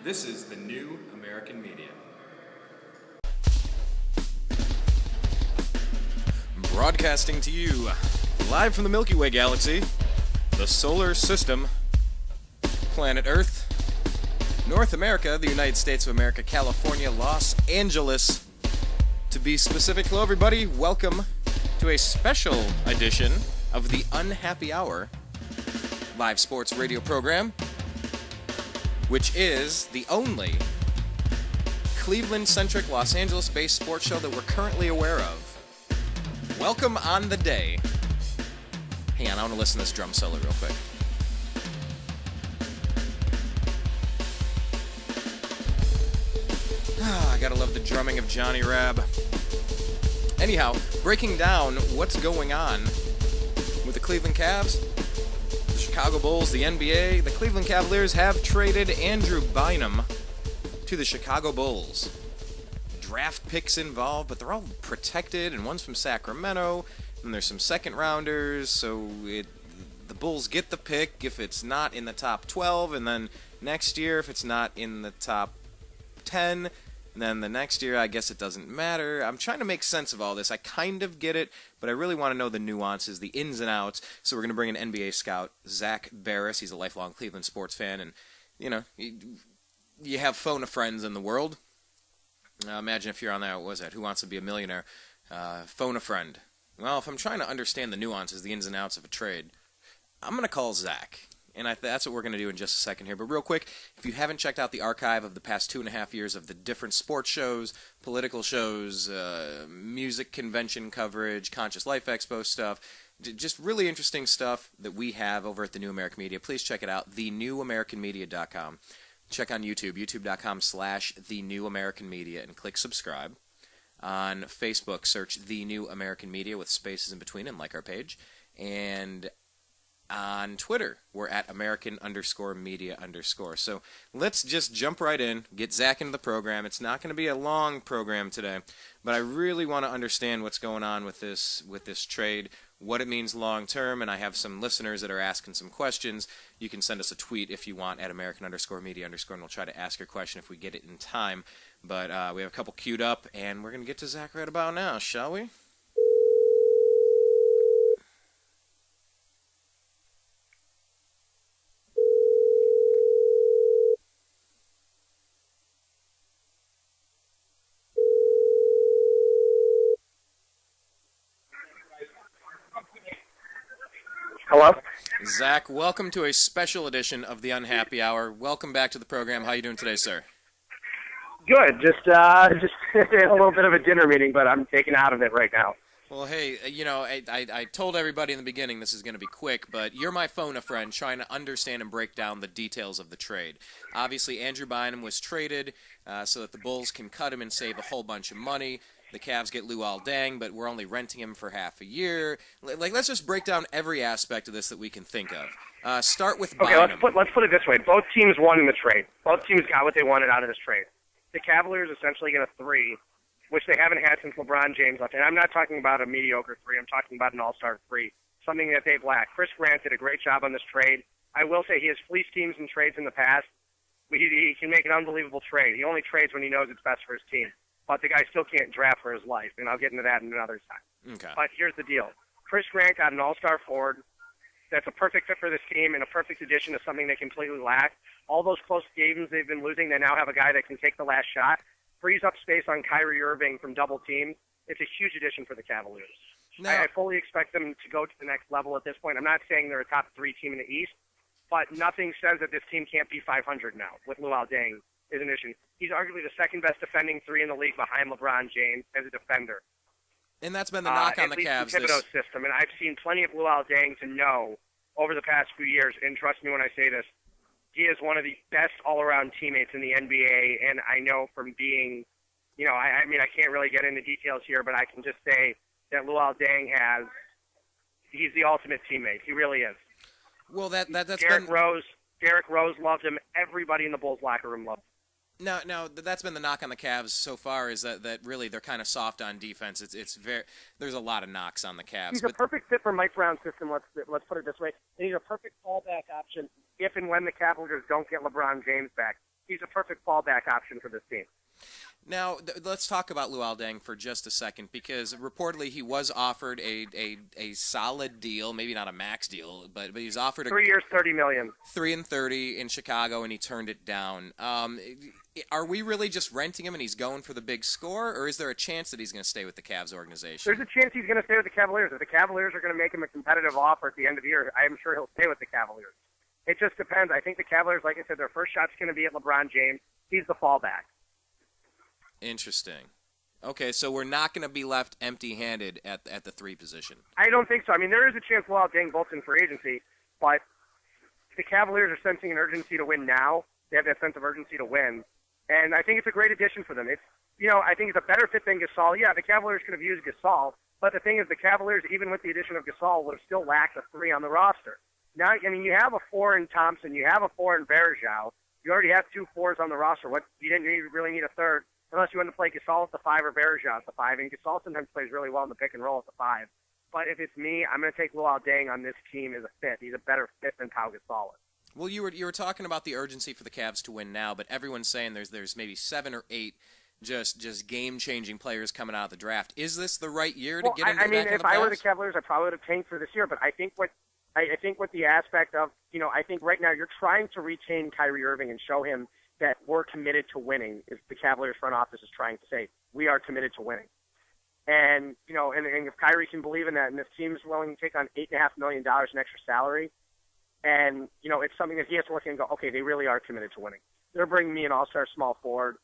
This is the New American Media. Broadcasting to you, live from the Milky Way galaxy, the solar system, planet Earth, North America, the United States of America, California, Los Angeles. To be specific, hello everybody, welcome to a special edition of the Unhappy Hour live sports radio program, which is the only Cleveland-centric, Los Angeles-based sports show that we're currently aware of. Welcome on the day. Hang on, I want to listen to this drum solo real quick. I gotta love the drumming of Johnny Rabb. Anyhow, breaking down what's going on with the Cleveland Cavs, the Chicago Bulls, the NBA. The Cleveland Cavaliers have traded Andrew Bynum to the Chicago Bulls. Draft picks involved, but they're all protected, and one's from Sacramento, and there's some second rounders, so the Bulls get the pick if it's not in the top 12, and then next year if it's not in the top 10, and then the next year I guess it doesn't matter. I'm trying to make sense of all this. I kind of get it, but I really want to know the nuances, the ins and outs, so we're going to bring in NBA scout Zak Baris. He's a lifelong Cleveland sports fan, and, you know, you have phone a friends in the world. Imagine if you're on that, what was that, Who Wants to Be a Millionaire? Phone a friend. Well, if I'm trying to understand the nuances, the ins and outs of a trade, I'm going to call Zach. And that's what we're going to do in just a second here. But real quick, if you haven't checked out the archive of the past 2.5 years of the different sports shows, political shows, music convention coverage, Conscious Life Expo stuff, just really interesting stuff that we have over at the New American Media, please check it out, thenewamericanmedia.com. Check on YouTube, youtube.com/thenewamericanmedia, and click subscribe. On Facebook, search The New American Media with spaces in between and like our page. And on Twitter, we're at American_media_. So let's just jump right in, get Zach into the program. It's not going to be a long program today, but I really want to understand what's going on with this trade, what it means long term, and I have some listeners that are asking some questions. You can send us a tweet if you want at American_media_, and we'll try to ask your question if we get it in time. But we have a couple queued up, and we're going to get to Zach right about now, shall we? Hello? Zach, welcome to a special edition of the Unhappy Hour. Welcome back to the program. How are you doing today, sir? Good. Just a little bit of a dinner meeting, but I'm taken out of it right now. Well, hey, you know, I told everybody in the beginning this is going to be quick, but you're my phone a friend trying to understand and break down the details of the trade. Obviously, Andrew Bynum was traded so that the Bulls can cut him and save a whole bunch of money. The Cavs get Luol Deng, but we're only renting him for half a year. Let's just break down every aspect of this that we can think of. Start with Bynum. Okay, let's put it this way. Both teams won in the trade. Both teams got what they wanted out of this trade. The Cavaliers essentially get a 3, which they haven't had since LeBron James left. And I'm not talking about a mediocre 3. I'm talking about an all-star 3, something that they've lacked. Chris Grant did a great job on this trade. I will say he has fleeced teams in trades in the past. He can make an unbelievable trade. He only trades when he knows it's best for his team. But the guy still can't draft for his life, and I'll get into that in another time. Okay. But here's the deal. Chris Grant got an all-star forward that's a perfect fit for this team and a perfect addition to something they completely lack. All those close games they've been losing, they now have a guy that can take the last shot, frees up space on Kyrie Irving from double teams. It's a huge addition for the Cavaliers. No. I fully expect them to go to the next level at this point. I'm not saying they're a top 3 team in the East, but nothing says that this team can't be 500 now with Luol Deng is an issue. He's arguably the second best defending 3 in the league behind LeBron James as a defender. And that's been the knock on the Cavs. At least in Thibodeau's system, and I've seen plenty of Luol Deng to know over the past few years, and trust me when I say this, he is one of the best all-around teammates in the NBA, and I know from being, you know, I mean, I can't really get into details here, but I can just say that Luol Deng he's the ultimate teammate. He really is. Well, that's Derrick Rose loved him. Everybody in the Bulls locker room loved him. No, that's been the knock on the Cavs so far, is that really they're kind of soft on defense. There's a lot of knocks on the Cavs. He's a perfect fit for Mike Brown's system. Let's put it this way. And he's a perfect fallback option if and when the Cavaliers don't get LeBron James back. he's a perfect fallback option for this team. Now, let's talk about Luol Deng for just a second, because reportedly he was offered a solid deal, maybe not a max deal, but he's offered 3 years, $30 million. 3 and 30 in Chicago, and he turned it down. Are we really just renting him and he's going for the big score, or is there a chance that he's going to stay with the Cavs organization? There's a chance he's going to stay with the Cavaliers. If the Cavaliers are going to make him a competitive offer at the end of the year, I'm sure he'll stay with the Cavaliers. It just depends. I think the Cavaliers, like I said, their first shot's going to be at LeBron James. He's the fallback. Interesting. Okay, so we're not going to be left empty-handed at the 3 position. I don't think so. I mean, there is a chance Luol Deng bolts in free agency, but the Cavaliers are sensing an urgency to win now. They have that sense of urgency to win, and I think it's a great addition for them. It's, I think it's a better fit than Gasol. Yeah, the Cavaliers could have used Gasol, but the thing is, the Cavaliers, even with the addition of Gasol, would have still lacked a 3 on the roster. Now, I mean, you have a 4 in Thompson, you have a 4 in Bergeau. You already have 2 4s on the roster. You didn't really need a third, unless you want to play Gasol at the 5 or Bergeau at the 5. And Gasol sometimes plays really well in the pick and roll at the 5. But if it's me, I'm going to take Luol Deng on this team as a fit. He's a better fit than Pau Gasol is. Well, you were talking about the urgency for the Cavs to win now, but everyone's saying there's maybe 7 or 8 just game-changing players coming out of the draft. Is this the right year to get into I mean, back on if the I were Cavs? the Cavaliers, I probably would have tanked for this year. But I think what the aspect of, I think right now you're trying to retain Kyrie Irving and show him that we're committed to winning, is the Cavaliers front office is trying to say. We are committed to winning. And, and if Kyrie can believe in that, and this team's willing to take on $8.5 million in extra salary, and, it's something that he has to look at and go, okay, they really are committed to winning. They're bringing me an all-star small forward.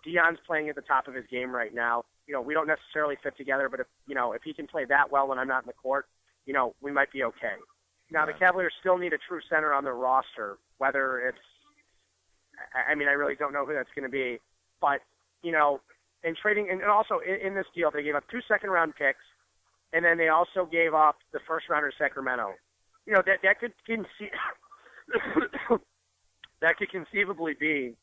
Dion's playing at the top of his game right now. We don't necessarily fit together, but if he can play that well when I'm not in the court, we might be okay. Now, the Cavaliers still need a true center on their roster, whether it's, I really don't know who that's going to be. But, in trading, and also in this deal, they gave up 2 second-round picks, and then they also gave up the first-rounder of Sacramento. That could that could conceivably be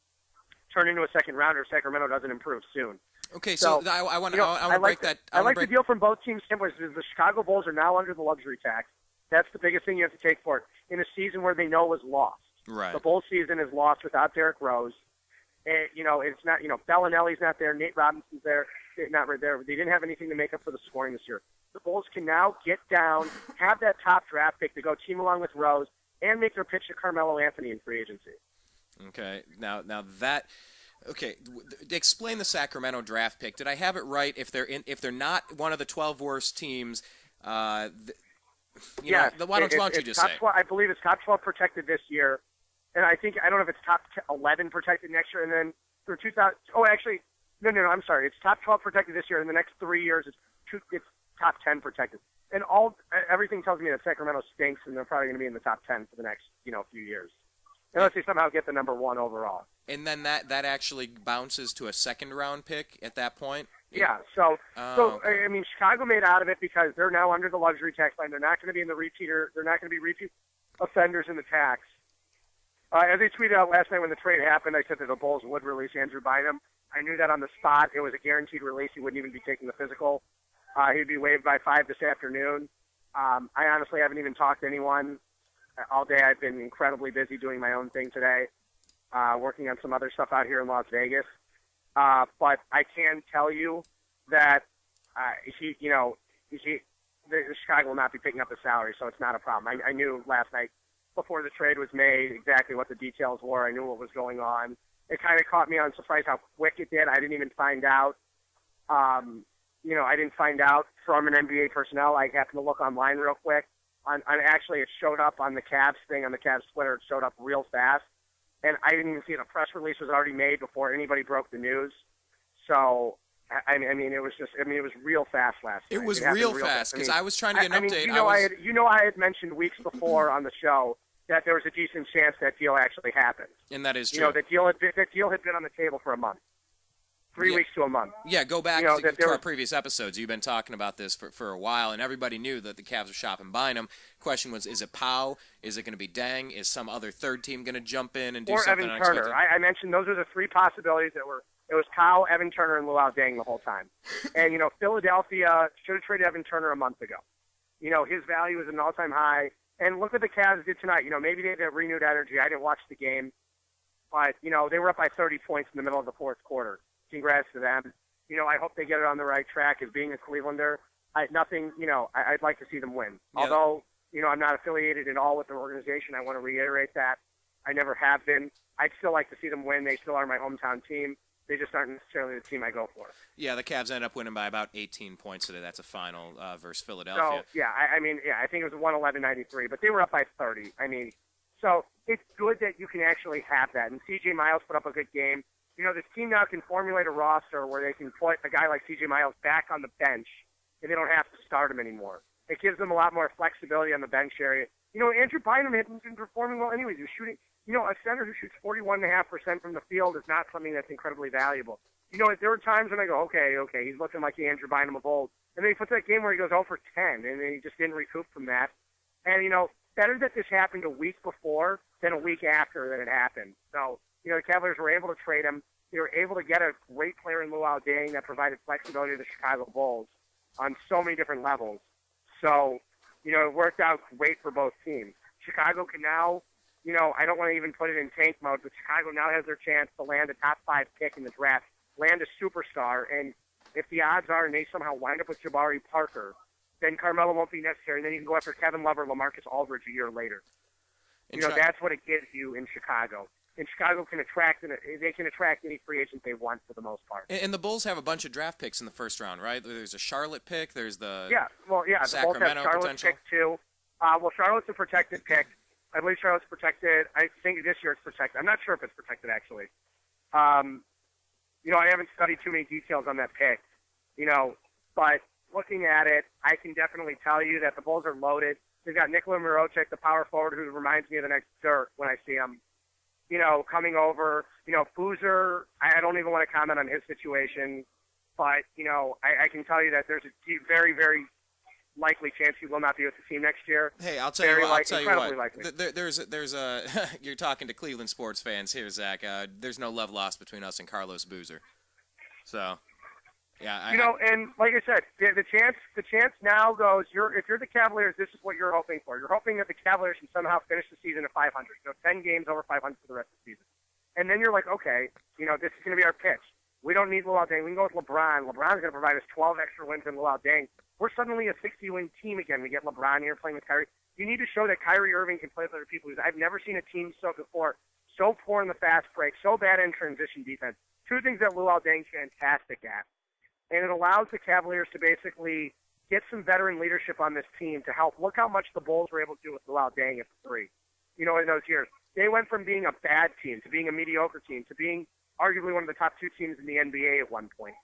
turned into a second-rounder if Sacramento doesn't improve soon. Okay, so I want to break that. I like the deal from both teams. The Chicago Bulls are now under the luxury tax. That's the biggest thing you have to take for it. In a season where they know was lost. Right. The Bulls season is lost without Derrick Rose. And, it's not, Bellinelli's not there. Nate Robinson's there. They're not right there. They didn't have anything to make up for the scoring this year. The Bulls can now get down, have that top draft pick to go team along with Rose, and make their pitch to Carmelo Anthony in free agency. Okay. Now that. Okay, explain the Sacramento draft pick. Did I have it right? If they're not one of the 12 worst teams, why don't you just say? 12, I believe it's top 12 protected this year, and I don't know if it's top 11 protected next year, and then for 2000. Oh, actually, no, I'm sorry. It's top 12 protected this year. In the next 3 years, it's top 10 protected. And everything tells me that Sacramento stinks, and they're probably going to be in the top 10 for the next few years, unless they somehow get the number 1 overall. And then that actually bounces to a second-round pick at that point? Yeah, so Chicago made out of it because they're now under the luxury tax line. They're not going to be they're not going to be repeat offenders in the tax. As I tweeted out last night when the trade happened, I said that the Bulls would release Andrew Bynum. I knew that on the spot. It was a guaranteed release. He wouldn't even be taking the physical. He'd be waived by 5 this afternoon. I honestly haven't even talked to anyone all day. I've been incredibly busy doing my own thing today, working on some other stuff out here in Las Vegas. But I can tell you that Chicago will not be picking up the salary, so it's not a problem. I knew last night before the trade was made exactly what the details were. I knew what was going on. It kind of caught me on surprise how quick it did. I didn't even find out. I didn't find out from an NBA personnel. I happened to look online real quick. Actually, it showed up on the Cavs thing, on the Cavs Twitter. It showed up real fast. And I didn't even see it. A press release was already made before anybody broke the news. So, it was real fast last night. It was real fast because I was trying to get an update. I had mentioned weeks before on the show that there was a decent chance that deal actually happened. And that is true. That deal had been on the table for a month. 3 weeks to a month. Yeah, go back to our previous episodes. You've been talking about this for a while, and everybody knew that the Cavs were shopping Bynum. Question was, is it Pau? Is it going to be Deng? Is some other third team going to jump in and do something Evan unexpected? Turner. I mentioned those are the 3 possibilities that were. It was Pau, Evan Turner, and Luol Deng the whole time. And, Philadelphia should have traded Evan Turner a month ago. His value is an all-time high. And look what the Cavs did tonight. Maybe they had renewed energy. I didn't watch the game. But, they were up by 30 points in the middle of the fourth quarter. Congrats to them. I hope they get it on the right track. As being a Clevelander, I'd like to see them win. Yeah. Although, I'm not affiliated at all with the organization. I want to reiterate that. I never have been. I'd still like to see them win. They still are my hometown team. They just aren't necessarily the team I go for. Yeah, the Cavs ended up winning by about 18 points today. That's a final versus Philadelphia. So, I think it was 111-93, but they were up by 30. So it's good that you can actually have that. And C.J. Miles put up a good game. This team now can formulate a roster where they can put a guy like C.J. Miles back on the bench, and they don't have to start him anymore. It gives them a lot more flexibility on the bench area. Andrew Bynum hasn't been performing well anyways. He was shooting, a center who shoots 41.5% from the field is not something that's incredibly valuable. There were times when I go, okay, he's looking like the Andrew Bynum of old. And then he puts that game where he goes 0 for 10, and then he just didn't recoup from that. And, better that this happened a week before than a week after that it happened. So, the Cavaliers were able to trade him. They were able to get a great player in Luol Deng that provided flexibility to the Chicago Bulls on so many different levels. So, it worked out great for both teams. Chicago can now, I don't want to even put it in tank mode, but Chicago now has their chance to land a top 5 pick in the draft, land a superstar, and if the odds are and they somehow wind up with Jabari Parker, then Carmelo won't be necessary, and then you can go after Kevin Love or LaMarcus Aldridge a year later. That's what it gives you in Chicago. And Chicago can attract any free agent they want for the most part. And the Bulls have a bunch of draft picks in the first round, right? There's a Charlotte pick. There's the the Bulls have Charlotte potential. pick too. Charlotte's a protected pick. I believe Charlotte's protected. I think this year it's protected. I'm not sure if it's protected actually. I haven't studied too many details on that pick. But looking at it, I can definitely tell you that the Bulls are loaded. They've got Nikola Mirotic, the power forward, who reminds me of the next Dirk when I see him. Coming over. Boozer, I don't even want to comment on his situation, but, I can tell you that there's a very, very likely chance he will not be with the team next year. Hey, I'll tell you what. Likely. There's a you're talking to Cleveland sports fans here, Zach. There's no love lost between us and Carlos Boozer. So, yeah. And like I said, the chance now goes. If you're the Cavaliers, this is what you're hoping for. You're hoping that the Cavaliers can somehow finish the season at 500. 10 games over 500 for the rest of the season. And then you're like, okay, this is going to be our pitch. We don't need Luol Deng. We can go with LeBron. LeBron's going to provide us 12 extra wins in Luol Deng. We're suddenly a 60-win team again. We get LeBron here playing with Kyrie. You need to show that Kyrie Irving can play with other people. I've never seen a team so poor in the fast break, so bad in transition defense. Two things that Luol Deng's fantastic at. And it allows the Cavaliers to basically get some veteran leadership on this team to help. Look how much the Bulls were able to do with Luol Deng at the 3. In those years. They went from being a bad team to being a mediocre team to being arguably one of the top 2 teams in the NBA at one point.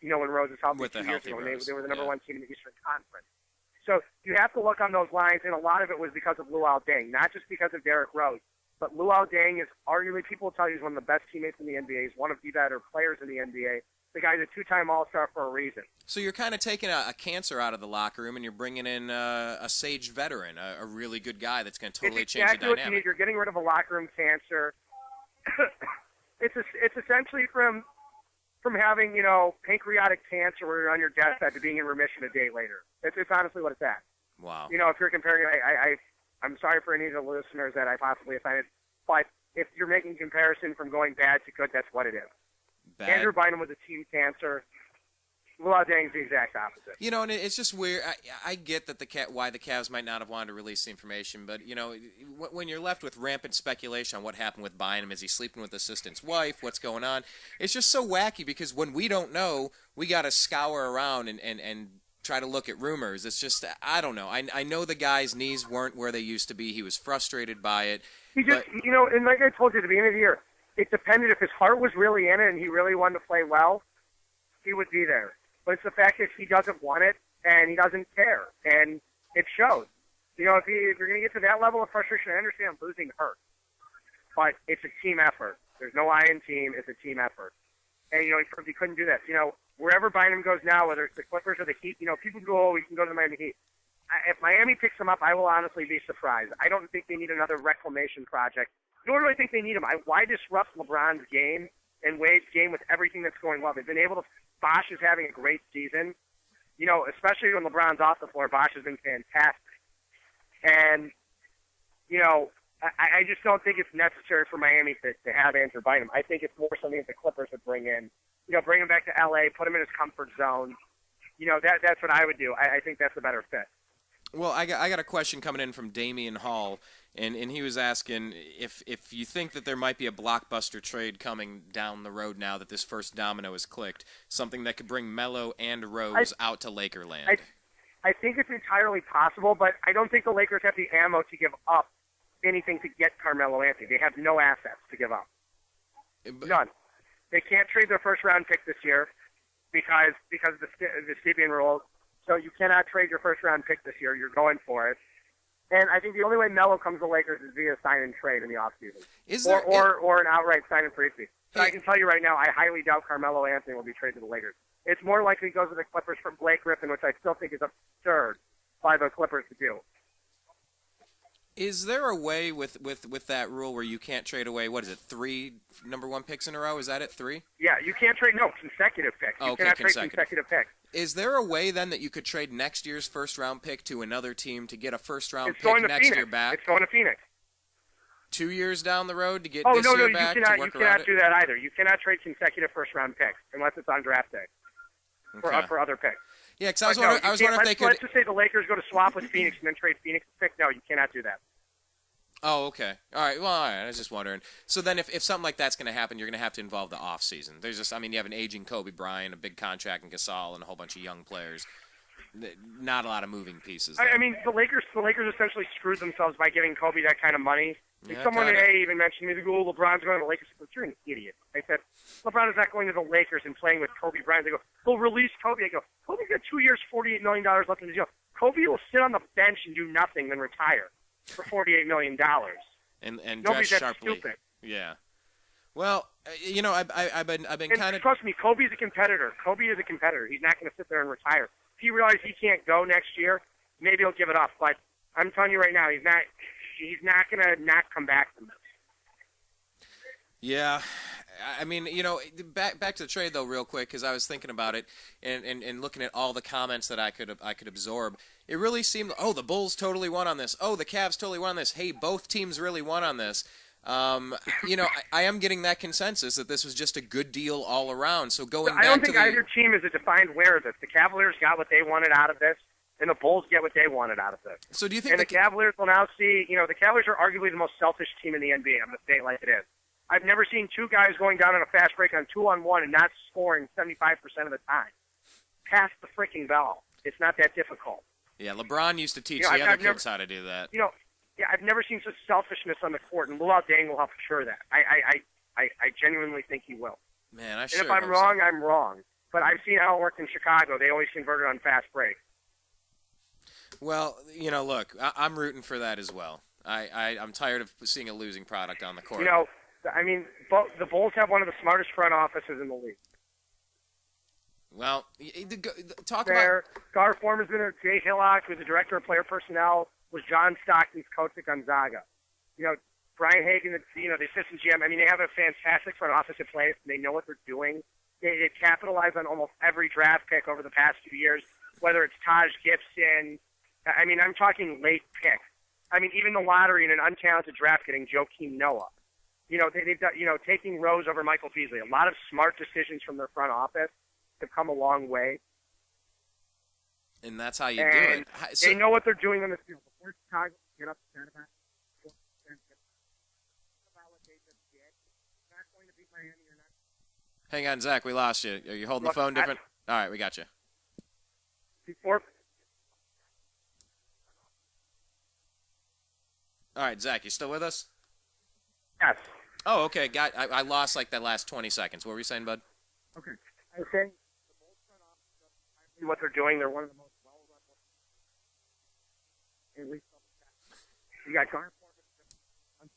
When Rose was healthy 2 years ago, they were the number 1 team in the Eastern Conference. So you have to look on those lines, and a lot of it was because of Luol Deng, not just because of Derrick Rose. But Luol Deng is arguably, people will tell you, he's one of the best teammates in the NBA. He's one of the better players in the NBA. The guy's a 2-time All-Star for a reason. So you're kind of taking a cancer out of the locker room, and you're bringing in a sage veteran, a really good guy that's going to totally change the dynamic. What you need. You're getting rid of a locker room cancer. It's essentially from having, pancreatic cancer where you're on your deathbed to being in remission a day later. It's honestly what it's at. Wow. If you're comparing, I'm sorry for any of the listeners that I possibly offended, but if you're making comparison from going bad to good, that's what it is. Bad. Andrew Bynum was a team cancer. Luol Deng's the exact opposite. And it's just weird. I get that why the Cavs might not have wanted to release the information, but when you're left with rampant speculation on what happened with Bynum, is he sleeping with the assistant's wife? What's going on? It's just so wacky because when we don't know, we got to scour around and try to look at rumors. It's just I don't know. I know the guy's knees weren't where they used to be. He was frustrated by it. He just and like I told you at the beginning of the year, it depended if his heart was really in it and he really wanted to play well, he would be there. But it's the fact that he doesn't want it and he doesn't care, and it shows. If you're going to get to that level of frustration, I understand losing hurt, but it's a team effort. There's no I in team. It's a team effort. And, he couldn't do that. Wherever Bynum goes now, whether it's the Clippers or the Heat, people go, oh, we can go to the Miami Heat. If Miami picks him up, I will honestly be surprised. I don't think they need another reclamation project. Nor do I think they need him. Why disrupt LeBron's game and Wade's game with everything that's going well? They've been able to. Bosh is having a great season. Especially when LeBron's off the floor, Bosh has been fantastic. And, I just don't think it's necessary for Miami to have Andrew Bynum. I think it's more something that the Clippers would bring in. Bring him back to L.A., put him in his comfort zone. That's what I would do. I think that's a better fit. Well, I got a question coming in from Damian Hall, and he was asking if you think that there might be a blockbuster trade coming down the road now that this first domino is clicked, something that could bring Melo and Rose out to Lakerland. I think it's entirely possible, but I don't think the Lakers have the ammo to give up anything to get Carmelo Anthony. They have no assets to give up. None. They can't trade their first-round pick this year because of the Stepien rule. So you cannot trade your first-round pick this year. You're going for it. And I think the only way Melo comes to the Lakers is via sign and trade in the offseason. Or an outright sign and free fee. So I can tell you right now, I highly doubt Carmelo Anthony will be traded to the Lakers. It's more likely he goes to the Clippers for Blake Griffin, which I still think is absurd by the Clippers to do. Is there a way with that rule where you can't trade away, 3 number 1 picks in a row? Is that it, 3? Yeah, you can't trade, consecutive picks. You cannot trade consecutive picks. Is there a way then that you could trade next year's first-round pick to another team to get a first-round pick next year back? It's going to Phoenix. 2 years down the road to get year back you cannot do that either. You cannot trade consecutive first-round picks unless it's on draft day for other picks. Yeah, because I was wondering if they could. Let's just say the Lakers go to swap with Phoenix and then trade Phoenix pick. No, you cannot do that. Oh, okay. All right. Well, all right. I was just wondering. So then if something like that's going to happen, you're going to have to involve the offseason. There's just, you have an aging Kobe Bryant, a big contract in Gasol, and a whole bunch of young players. Not a lot of moving pieces. The Lakers essentially screwed themselves by giving Kobe that kind of money. Someone today even mentioned to me, LeBron's going to the Lakers. I said, you're an idiot. I said, LeBron is not going to the Lakers and playing with Kobe Bryant. They go, they'll release Kobe. I go, Kobe's got 2 years, $48 million left in his deal. Kobe will sit on the bench and do nothing, then retire for $48 million. And Nobody's dress that sharply. stupid. Yeah. Well, I've been kind of. Trust me, Kobe's a competitor. Kobe is a competitor. He's not going to sit there and retire. If he realizes he can't go next year, maybe he'll give it up. But I'm telling you right now, he's not going to not come back from this. Yeah. Back to the trade though, real quick, because I was thinking about it and looking at all the comments that I could absorb. It really seemed, the Bulls totally won on this. Oh, the Cavs totally won on this. Hey, both teams really won on this. I am getting that consensus that this was just a good deal all around. So I don't think either team is a defined winner of this. The Cavaliers got what they wanted out of this, and the Bulls get what they wanted out of this. So do you think the Cavaliers will now see? The Cavaliers are arguably the most selfish team in the NBA. I'm going to say it like it is. I've never seen two guys going down on a fast break on 2-on-1 and not scoring 75% of the time. Pass the freaking ball. It's not that difficult. Yeah, LeBron used to teach the other kids how to do that. I've never seen such selfishness on the court, and Luol Deng will help assure that. I genuinely think he will. Man, I and sure if I'm wrong, I'm wrong. But I've seen how it worked in Chicago. They always converted on fast break. Well, look, I'm rooting for that as well. I'm tired of seeing a losing product on the court. The Bulls have one of the smartest front offices in the league. Well, talk Their about... Gar Forman's been there. Jay Hillock, who's the director of player personnel, was John Stockton's coach at Gonzaga. Brian Hagan, the assistant GM. They have a fantastic front office in place. They know what they're doing. They capitalize on almost every draft pick over the past few years, whether it's Taj Gibson. I'm talking late picks. Even the lottery and an untalented draft getting Joakim Noah. They've done, taking Rose over Michael Beasley. A lot of smart decisions from their front office have come a long way. And that's how you do it. They know what they're doing on the field. Before Chicago get upset about it, not going to beat Miami or not. Hang on, Zach, we lost you. Are you holding the phone different? All right, we got you. All right, Zach, you still with us? Yes. Oh, okay. I lost that last 20 seconds. What were you saying, bud? Okay. I was saying the Bulls front office, what they're doing, they're one of the most well-run ones. At least you got Gar Forman.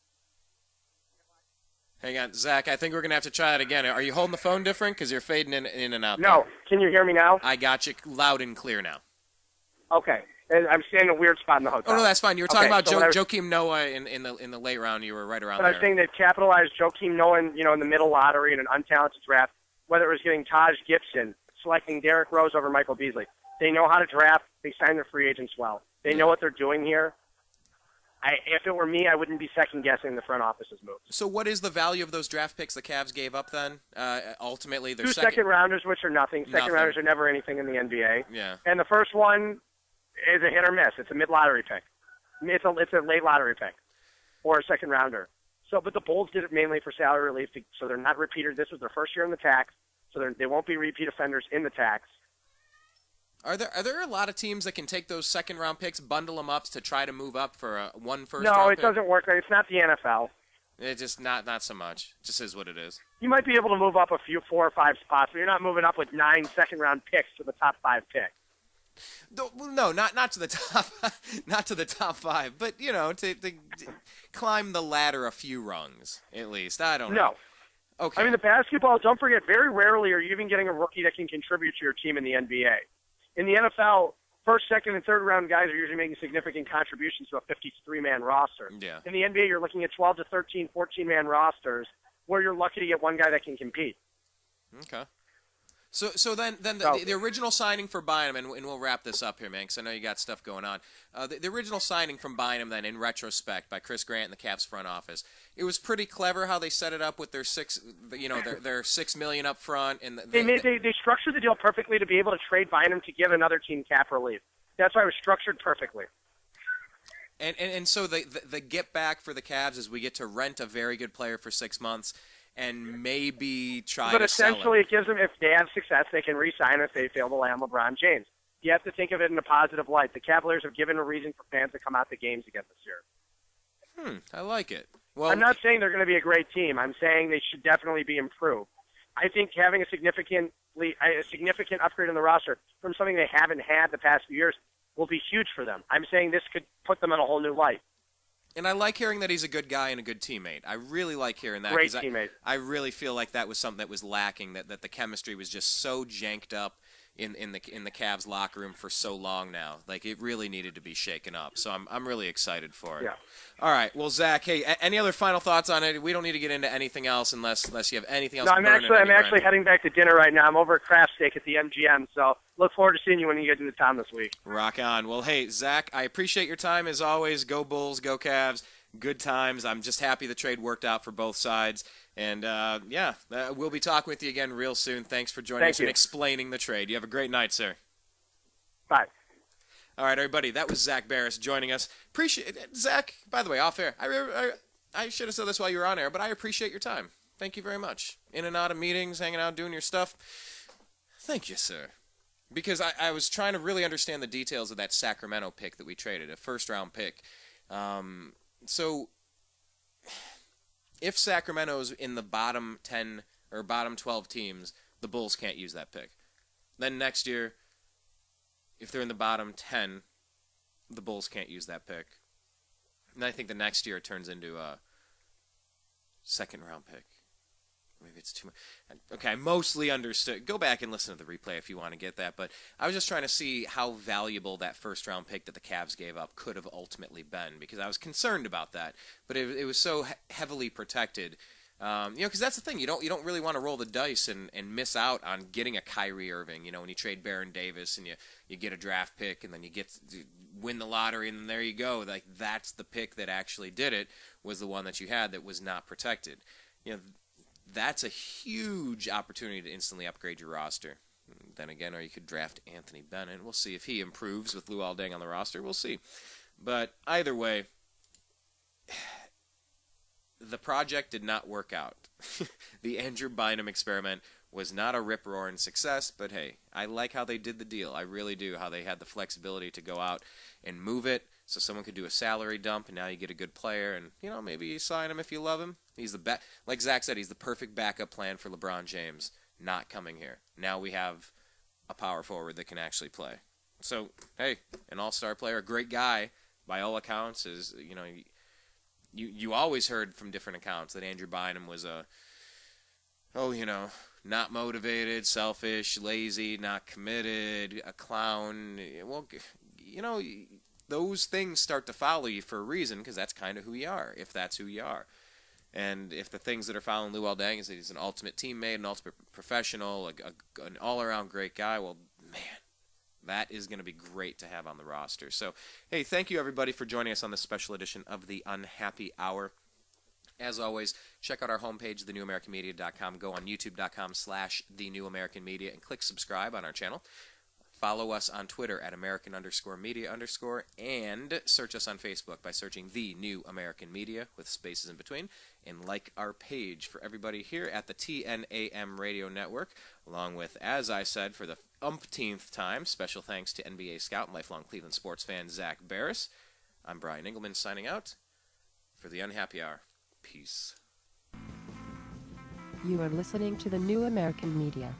Hang on, Zach. I think we're gonna have to try it again. Are you holding the phone different? Because you're fading in and out. No. There. Can you hear me now? I got you loud and clear now. Okay. And I'm standing in a weird spot in the hotel. Oh no, that's fine. You were talking about Joakim Noah in the late round. You were right around there. I was saying they've capitalized Joakim Noah in the middle lottery in an untalented draft. Whether it was getting Taj Gibson, selecting Derrick Rose over Michael Beasley. They know how to draft. They sign their free agents well. They know what they're doing here. If it were me, I wouldn't be second-guessing the front office's moves. So what is the value of those draft picks the Cavs gave up then? Ultimately, they're Two second-rounders, which are nothing. Second-rounders are never anything in the NBA. Yeah. And the first one is a hit or miss. It's a mid-lottery pick. It's a late lottery pick or a second-rounder. So, but the Bulls did it mainly for salary relief, so they're not repeaters. This was their first year in the tax, so they won't be repeat offenders in the tax. Are there a lot of teams that can take those second-round picks, bundle them up to try to move up for one first-round No, pick? it doesn't work. It's not the NFL. It's just not so much. It just is what it is. You might be able to move up a few 4 or 5 spots, but you're not moving up with 9 second-round picks to the top 5 pick. No, not to the top, not to the top 5, but to climb the ladder a few rungs at least. I don't know. No. Okay. I mean, the basketball. Don't forget, very rarely are you even getting a rookie that can contribute to your team in the NBA. In the NFL, first, second, and third-round guys are usually making significant contributions to a 53-man roster. Yeah. In the NBA, you're looking at 12 to 13, 14-man rosters where you're lucky to get one guy that can compete. Okay. So then the original signing for Bynum, and we'll wrap this up here, man, because I know you got stuff going on. The original signing from Bynum, then, in retrospect, by Chris Grant and the Cavs front office, it was pretty clever how they set it up with their their $6 million up front, and they structured the deal perfectly to be able to trade Bynum to give another team cap relief. That's why it was structured perfectly. And so the get back for the Cavs is we get to rent a very good player for 6 months. And maybe try but to sell him. But essentially, it gives them, if they have success, they can re-sign if they fail to land LeBron James. You have to think of it in a positive light. The Cavaliers have given a reason for fans to come out to games again this year. I like it. Well, I'm not saying they're going to be a great team. I'm saying they should definitely be improved. I think having a significant upgrade in the roster from something they haven't had the past few years will be huge for them. I'm saying this could put them in a whole new light. And I like hearing that he's a good guy and a good teammate. I really like hearing that. Great teammate. I really feel like that was something that was lacking, that the chemistry was just so janked up in the Cavs locker room for so long now. Like, it really needed to be shaken up. So I'm really excited for it. Yeah. All right. Well, Zach, hey, any other final thoughts on it? We don't need to get into anything else unless you have anything else. No, I'm actually heading back to dinner right now. I'm over at Craft Steak at the MGM, so look forward to seeing you when you get into town this week. Rock on. Well, hey, Zach, I appreciate your time as always. Go Bulls, go Cavs. Good times. I'm just happy the trade worked out for both sides. And, we'll be talking with you again real soon. Thanks for joining us and explaining the trade. You have a great night, sir. Bye. All right, everybody. That was Zak Baris joining us. Appreciate it. Zach, by the way, off air. I should have said this while you were on air, but I appreciate your time. Thank you very much. In and out of meetings, hanging out, doing your stuff. Thank you, sir. Because I was trying to really understand the details of that Sacramento pick that we traded, a first-round pick. So, if Sacramento's in the bottom 10 or bottom 12 teams, the Bulls can't use that pick. Then next year, if they're in the bottom 10, the Bulls can't use that pick. And I think the next year it turns into a second-round pick. Maybe it's too much. Okay, I mostly understood. Go back and listen to the replay if you want to get that. But I was just trying to see how valuable that first-round pick that the Cavs gave up could have ultimately been, because I was concerned about that. But it was so heavily protected. Because that's the thing. You don't really want to roll the dice and miss out on getting a Kyrie Irving. When you trade Baron Davis and you get a draft pick and then you get to win the lottery and then there you go. Like, that's the pick that actually did it, was the one that you had that was not protected. That's a huge opportunity to instantly upgrade your roster. Then again, or you could draft Anthony Bennett. We'll see if he improves with Luol Deng on the roster. We'll see. But either way, the project did not work out. The Andrew Bynum experiment was not a rip-roaring success, but hey, I like how they did the deal. I really do, how they had the flexibility to go out and move it so someone could do a salary dump, and now you get a good player, and, maybe you sign him if you love him. He's like Zach said, he's the perfect backup plan for LeBron James not coming here. Now we have a power forward that can actually play. So, hey, an all-star player, a great guy, by all accounts, is, you always heard from different accounts that Andrew Bynum was not motivated, selfish, lazy, not committed, a clown. Well, those things start to follow you for a reason, because that's kind of who you are, if that's who you are. And if the things that are following Luol Deng is that he's an ultimate teammate, an ultimate professional, an all-around great guy, well, That is going to be great to have on the roster. So, hey, thank you everybody for joining us on this special edition of the Unhappy Hour. As always, check out our homepage, thenewamericanmedia.com. Go on youtube.com/thenewamericanmedia and click subscribe on our channel. Follow us on Twitter at American_media_ and search us on Facebook by searching The New American Media with spaces in between. And like our page for everybody here at the TNAM Radio Network, along with, as I said, for the umpteenth time, special thanks to NBA scout and lifelong Cleveland sports fan Zak Baris. I'm Brian Engelman signing out for the Unhappy Hour. Peace. You are listening to The New American Media.